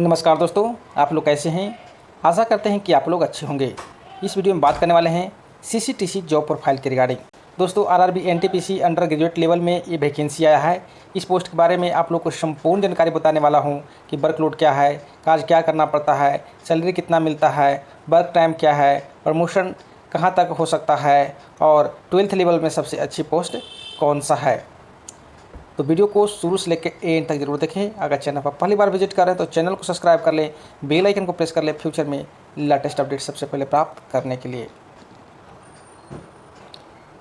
नमस्कार दोस्तों, आप लोग कैसे हैं। आशा करते हैं कि आप लोग अच्छे होंगे। इस वीडियो में बात करने वाले हैं सीसीटीसी जॉब प्रोफाइल के रिगार्डिंग। दोस्तों RRB NTPC under graduate level में ये वैकेंसी आया है। इस पोस्ट के बारे में आप लोग को संपूर्ण जानकारी बताने वाला हूं कि वर्कलोड क्या है, कार्य क्या करना पड़ता है, सैलरी कितना मिलता है, वर्क टाइम क्या है, प्रमोशन कहाँ तक हो सकता है और 12th लेवल में सबसे अच्छी पोस्ट कौन सा है। तो वीडियो को शुरू से लेकर एंड तक जरूर देखें। अगर चैनल पर पहली बार विजिट कर रहे हैं तो चैनल को सब्सक्राइब कर लें, बेल आइकन को प्रेस कर लें फ्यूचर में लेटेस्ट अपडेट सबसे पहले प्राप्त करने के लिए।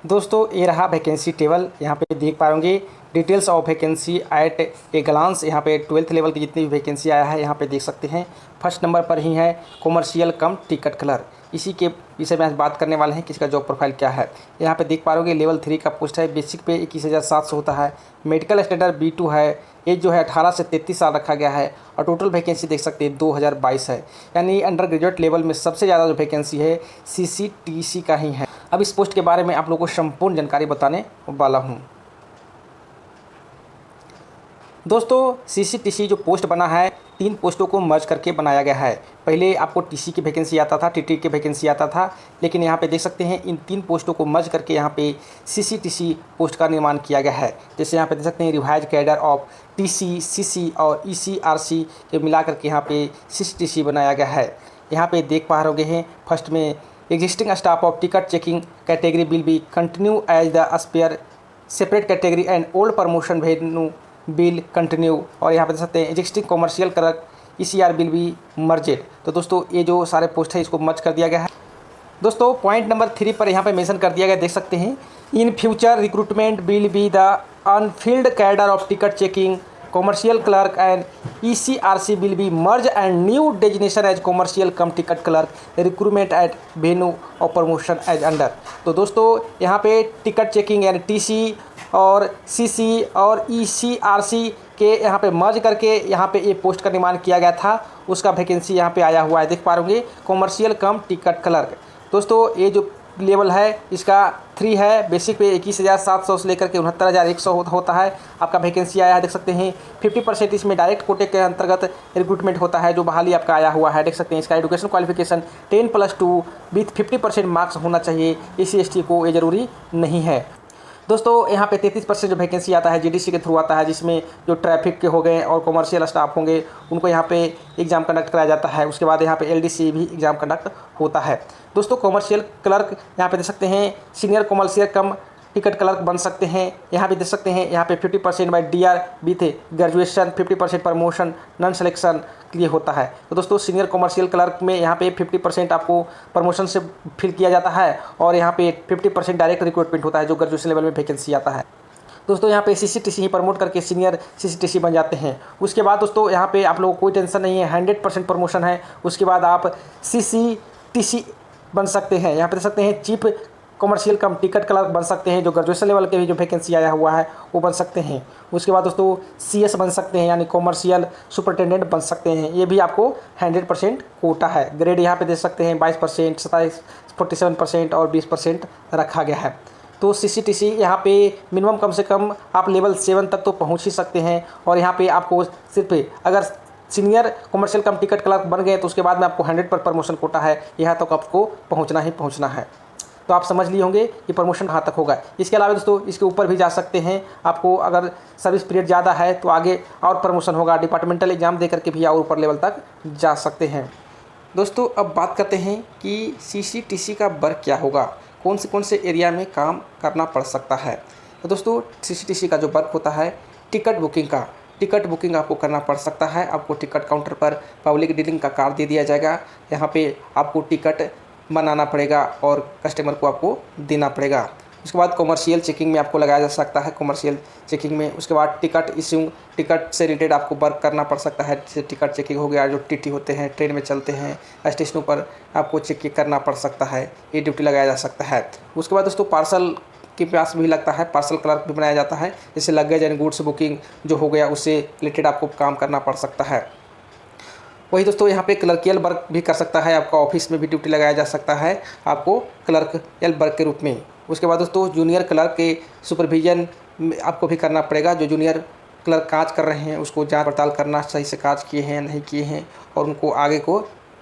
दोस्तों ये रहा वैकेंसी टेबल, यहाँ पे देख पाएंगे details of vacancy at a glance. यहाँ पे 12th लेवल की जितनी भी वैकेंसी आया है यहाँ पे देख सकते हैं। फर्स्ट नंबर पर ही है कॉमर्शियल कम टिकट क्लर्क। इसी के विषय में आज बात करने वाले हैं कि इसका जॉब प्रोफाइल क्या है। यहाँ पे देख पा रहे लेवल 3 का पोस्ट है। बेसिक पे 21,700 होता है। मेडिकल स्टैंडर्ड B2 है। एज जो है 18 से 33 साल रखा गया है और टोटल वैकेंसी देख सकते हैं 2022 है। यानी अंडर ग्रेजुएट लेवल में सबसे ज़्यादा जो वैकेंसी है CCTC का ही है। अब इस पोस्ट के बारे में आप लोगों को संपूर्ण जानकारी बताने वाला हूँ। दोस्तों CCTC जो पोस्ट बना है 3 पोस्टों को मर्ज करके बनाया गया है। पहले आपको TC की वैकेंसी आता था, TT की वैकेंसी आता था, लेकिन यहाँ पे देख सकते हैं इन 3 पोस्टों को मर्ज करके यहाँ पे CCTC पोस्ट का निर्माण किया गया है। जैसे यहाँ पे देख सकते हैं revise cadre of TC, CC और ECRC के मिला करके यहाँ पे CCTC बनाया गया है। यहाँ पे देख पा रहे हैं फर्स्ट में existing staff of ticket checking category will be continue as the spare separate category and old promotion venue will continue. और यहाँ पे देख सकते हैं existing commercial clerk ECR will भी मर्जेड। तो दोस्तों ये जो सारे पोस्ट है इसको मर्ज कर दिया गया है। दोस्तों पॉइंट नंबर 3 पर यहाँ पे मेंशन कर दिया गया, देख सकते हैं in future recruitment will be the unfilled cadre of ticket checking commercial clerk and ECRC will be merge and new designation as commercial cum ticket clerk recruitment at venue और प्रमोशन एज अंडर। तो दोस्तों यहाँ पे ticket checking यानी TC और CC और ECRC के यहाँ पे मर्ज करके यहाँ पे ये पोस्ट का निर्माण किया गया था। उसका वैकेंसी यहाँ पे आया हुआ है, देख पा रहे कॉमर्शियल कम टिकट क्लर्क। दोस्तों ये जो लेवल है इसका 3 है। बेसिक पे 21,700 से लेकर के 69,100 होता है। आपका वैकेंसी आया है, देख सकते हैं 50% इसमें डायरेक्ट कोटे के अंतर्गत रिक्रूटमेंट होता है जो बहाली आपका आया हुआ है। देख सकते हैं इसका एजुकेशन क्वालिफिकेशन 10+2 विथ 50% मार्क्स होना चाहिए। SC/ST को ये जरूरी नहीं है। दोस्तों यहाँ पे 33% जो वैकेंसी आता है GDC के थ्रू आता है, जिसमें जो ट्रैफिक के हो गए और कॉमर्शियल स्टाफ होंगे उनको यहाँ पे एग्ज़ाम कंडक्ट कराया जाता है। उसके बाद यहाँ पे LDC भी एग्ज़ाम कंडक्ट होता है। दोस्तों कॉमर्शियल क्लर्क यहाँ पे देख सकते हैं senior commercial cum ticket clerk बन सकते हैं। यहाँ पे देख सकते हैं यहाँ पे 50% by DR with graduation, 50% promotion non selection के लिए होता है। तो दोस्तों सीनियर कॉमर्शियल क्लर्क में यहाँ पे 50% आपको प्रमोशन से फिल किया जाता है और यहाँ पे 50% डायरेक्ट रिक्रूटमेंट होता है जो ग्रेजुएशन लेवल में वैकेंसी आता है। दोस्तों यहाँ पे CCTC ही प्रमोट करके सीनियर CCTC बन जाते हैं। उसके बाद दोस्तों यहाँ पे आप लोगों को कोई टेंशन नहीं है, 100% प्रमोशन है। उसके बाद आप CCTC बन सकते हैं। यहाँ पे देख सकते हैं chief commercial cum ticket clerk बन सकते हैं, जो ग्रेजुएशन लेवल के भी जो वैकेंसी आया हुआ है वो बन सकते हैं। उसके बाद दोस्तों CS बन सकते हैं यानी कॉमर्शियल सुपरिटेंडेंट बन सकते हैं। ये भी आपको 100% कोटा है। ग्रेड यहाँ पे देख सकते हैं 22%, 47% और 20% रखा गया है। तो CCTC यहाँ पे मिनिमम कम से कम आप लेवल 7 तक तो पहुँच ही सकते हैं। और यहाँ पे आपको सिर्फ अगर senior commercial cum ticket clerk बन गए तो उसके बाद में आपको 100% प्रमोशन कोटा है, यहाँ तक आपको पहुँचना ही पहुँचना है। तो आप समझ लिए होंगे कि प्रमोशन कहाँ तक होगा। इसके अलावा दोस्तों इसके ऊपर भी जा सकते हैं। आपको अगर सर्विस पीरियड ज़्यादा है तो आगे और प्रमोशन होगा। डिपार्टमेंटल एग्जाम दे करके भी और ऊपर लेवल तक जा सकते हैं। दोस्तों अब बात करते हैं कि CCTC का वर्क क्या होगा, कौन से एरिया में काम करना पड़ सकता है। तो दोस्तों CCTC का जो वर्क होता है टिकट बुकिंग आपको करना पड़ सकता है। आपको टिकट काउंटर पर पब्लिक डीलिंग का कार्ड दे दिया जाएगा। यहाँ पे आपको टिकट बनाना पड़ेगा और कस्टमर को आपको देना पड़ेगा। उसके बाद कॉमर्शियल चेकिंग में आपको लगाया जा सकता है कॉमर्शियल चेकिंग में। उसके बाद टिकट इशू, टिकट से रिलेटेड आपको वर्क करना पड़ सकता है। जैसे टिकट चेकिंग हो गया, जो TT होते हैं ट्रेन में चलते हैं, स्टेशनों पर आपको चेक करना पड़ सकता है, ये ड्यूटी लगाया जा सकता है। उसके बाद दोस्तों पार्सल के पास भी लगता है, पार्सल क्लर्क भी बनाया जाता है। जैसे लगेज एंड गुड्स बुकिंग जो हो गया उससे रिलेटेड आपको काम करना पड़ सकता है। वही दोस्तों यहाँ पे क्लर्कियल वर्क भी कर सकता है, आपका ऑफिस में भी ड्यूटी लगाया जा सकता है आपको क्लर्कियल वर्क के रूप में। उसके बाद दोस्तों जूनियर क्लर्क के सुपरविजन आपको भी करना पड़ेगा। जो जूनियर क्लर्क काज कर रहे हैं उसको जांच पड़ताल करना, सही से काज किए हैं नहीं किए हैं, और उनको आगे को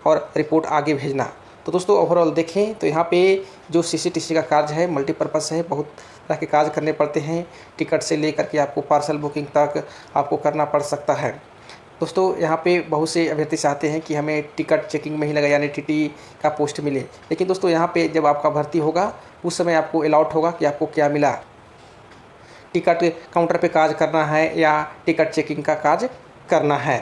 और रिपोर्ट आगे भेजना। तो दोस्तों ओवरऑल देखें तो यहाँ पे जो सीसीटीसी का कार्य है मल्टीपर्पज़ है, बहुत तरह के कार्य करने पड़ते हैं। टिकट से लेकर के आपको पार्सल बुकिंग तक आपको करना पड़ सकता है। दोस्तों यहाँ पे बहुत से अभ्यर्थी चाहते हैं कि हमें टिकट चेकिंग में ही लगा यानी टीटी का पोस्ट मिले, लेकिन दोस्तों यहाँ पे जब आपका भर्ती होगा उस समय आपको अलॉट होगा कि आपको क्या मिला, टिकट काउंटर पे काज करना है या टिकट चेकिंग का काज करना है।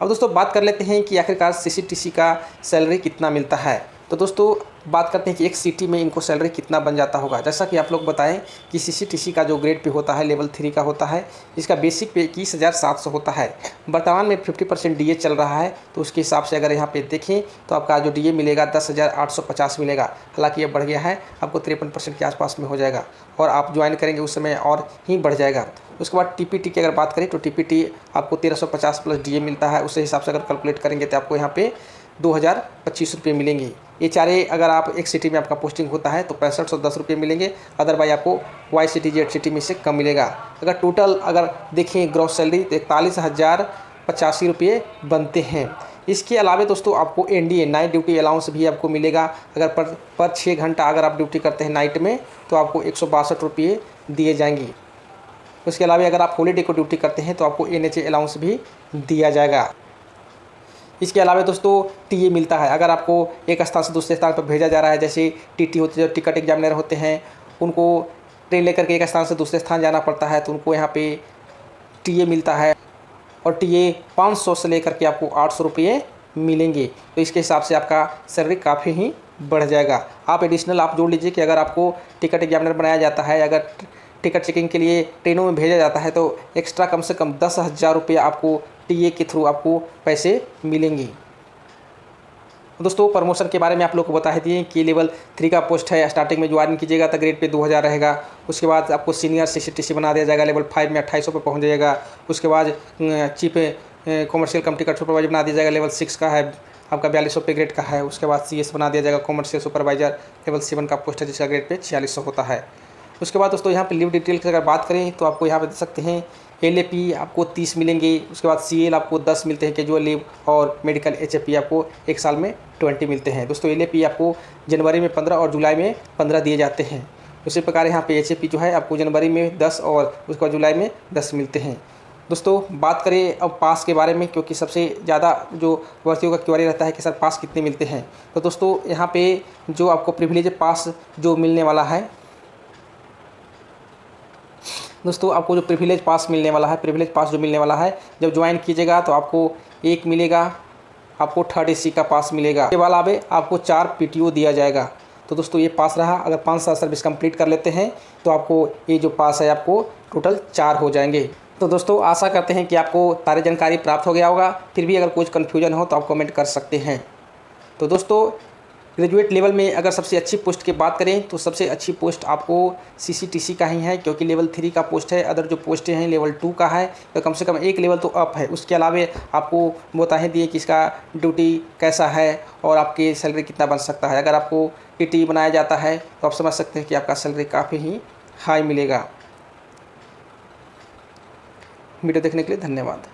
अब दोस्तों बात कर लेते हैं कि आखिरकार सीसीटीसी का सैलरी कितना मिलता है। तो दोस्तों बात करते हैं कि एक सिटी में इनको सैलरी कितना बन जाता होगा। जैसा कि आप लोग बताएं कि सीसीटीसी का जो ग्रेड पे होता है लेवल 3 का होता है, इसका बेसिक पे 21,700 होता है। वर्तमान में 50% डीए चल रहा है, तो उसके हिसाब से अगर यहाँ पे देखें तो आपका जो डीए मिलेगा 10,850 मिलेगा। हालांकि ये बढ़ गया है, आपको 53% के आसपास में हो जाएगा और आप ज्वाइन करेंगे उस समय और ही बढ़ जाएगा। उसके बाद टीपीटी की अगर बात करें तो टीपीटी आपको 1350 प्लस डीए मिलता है। उस हिसाब से अगर कैलकुलेट करेंगे तो आपको यहाँ पे 2,025 रुपये मिलेंगे। ये चारे अगर आप एक सिटी में आपका पोस्टिंग होता है तो 6510 रुपये मिलेंगे, अदरवाइज आपको वाई सिटी जेड सिटी में से कम मिलेगा। अगर टोटल अगर देखें ग्रॉस सैलरी तो 41,085 रुपये बनते हैं। इसके अलावा दोस्तों आपको एनडीए नाइट ड्यूटी अलाउंस भी आपको मिलेगा। अगर पर 6 घंटा अगर आप ड्यूटी करते हैं नाइट में तो आपको 162 रुपये दिए जाएंगे। उसके अलावा अगर आप हॉलीडे को ड्यूटी करते हैं तो आपको एनएचए अलाउंस भी दिया जाएगा। इसके अलावा दोस्तों टीए मिलता है। अगर आपको एक स्थान से दूसरे स्थान पर भेजा जा रहा है, जैसे टीटी होते जो टिकट एग्जामिनर होते हैं उनको ट्रेन लेकर के एक स्थान से दूसरे स्थान जाना पड़ता है, तो उनको यहाँ पे टीए मिलता है और टीए 500 से लेकर के आपको 800 रुपये मिलेंगे। तो इसके हिसाब से आपका सैलरी काफ़ी ही बढ़ जाएगा। आप एडिशनल आप जोड़ लीजिए कि अगर आपको टिकट एग्जामिनर बनाया जाता है, अगर टिकट चेकिंग के लिए ट्रेनों में भेजा जाता है तो एक्स्ट्रा कम से कम 10,000 रुपये आपको टीए के थ्रू आपको पैसे मिलेंगे। दोस्तों प्रमोशन के बारे में आप लोग को बता दिए कि लेवल 3 का पोस्ट है। स्टार्टिंग में ज्वाइन कीजिएगा तो ग्रेड पे 2000 रहेगा। उसके बाद आपको सीनियर सीसीटीसी बना दिया जाएगा, लेवल 5 में 2800 पे पहुँच जाएगा। उसके बाद chief commercial cum ticket supervisor बना दिया जाएगा, लेवल 6 का है, आपका 4200 पे ग्रेड का है। उसके बाद सीएस बना दिया जाएगा, कॉमर्शियल सुपरवाइजर लेवल 7 का पोस्ट है जिसका ग्रेड पे 4600 होता है। उसके बाद दोस्तों यहाँ पे लीव डिटेल की अगर बात करें तो आपको यहाँ पे देख सकते हैं एलएपी आपको 30 मिलेंगे। उसके बाद सीएल आपको 10 मिलते हैं कैजुअल लीव, और मेडिकल एचएपी आपको एक साल में 20 मिलते हैं। दोस्तों एलएपी आपको जनवरी में 15 और जुलाई में 15 दिए जाते हैं। उसी प्रकार यहाँ पे एचएपी जो है आपको जनवरी में 10 और उसके बाद जुलाई में 10 मिलते हैं। दोस्तों बात करें अब पास के बारे में, क्योंकि सबसे ज़्यादा जो भर्तियों का क्वेरी रहता है कि सर पास कितने मिलते हैं। तो दोस्तों यहाँ पे जो आपको प्रिविलेज पास जो मिलने वाला है, दोस्तों आपको जो प्रिविलेज पास मिलने वाला है, प्रिविलेज पास जो मिलने वाला है जब ज्वाइन कीजिएगा तो आपको एक मिलेगा, आपको 3rd AC का पास मिलेगा। इसके अलावा आपको 4 PTO दिया जाएगा। तो दोस्तों ये पास रहा। अगर 5 साल सर्विस कंप्लीट कर लेते हैं तो आपको ये जो पास है आपको टोटल 4 हो जाएंगे। तो दोस्तों आशा करते हैं कि आपको सारी जानकारी प्राप्त हो गया होगा। फिर भी अगर कुछ कन्फ्यूजन हो तो आप कमेंट कर सकते हैं। तो दोस्तों ग्रेजुएट लेवल में अगर सबसे अच्छी पोस्ट की बात करें तो सबसे अच्छी पोस्ट आपको सीसीटीसी का ही है, क्योंकि लेवल 3 का पोस्ट है। अदर जो पोस्टें हैं लेवल 2 का है, तो कम से कम एक लेवल तो अप है। उसके अलावा आपको बता दिए कि इसका ड्यूटी कैसा है और आपकी सैलरी कितना बन सकता है। अगर आपको टीटी बनाया जाता है तो आप समझ सकते हैं कि आपका सैलरी काफ़ी ही हाई मिलेगा। वीडियो देखने के लिए धन्यवाद।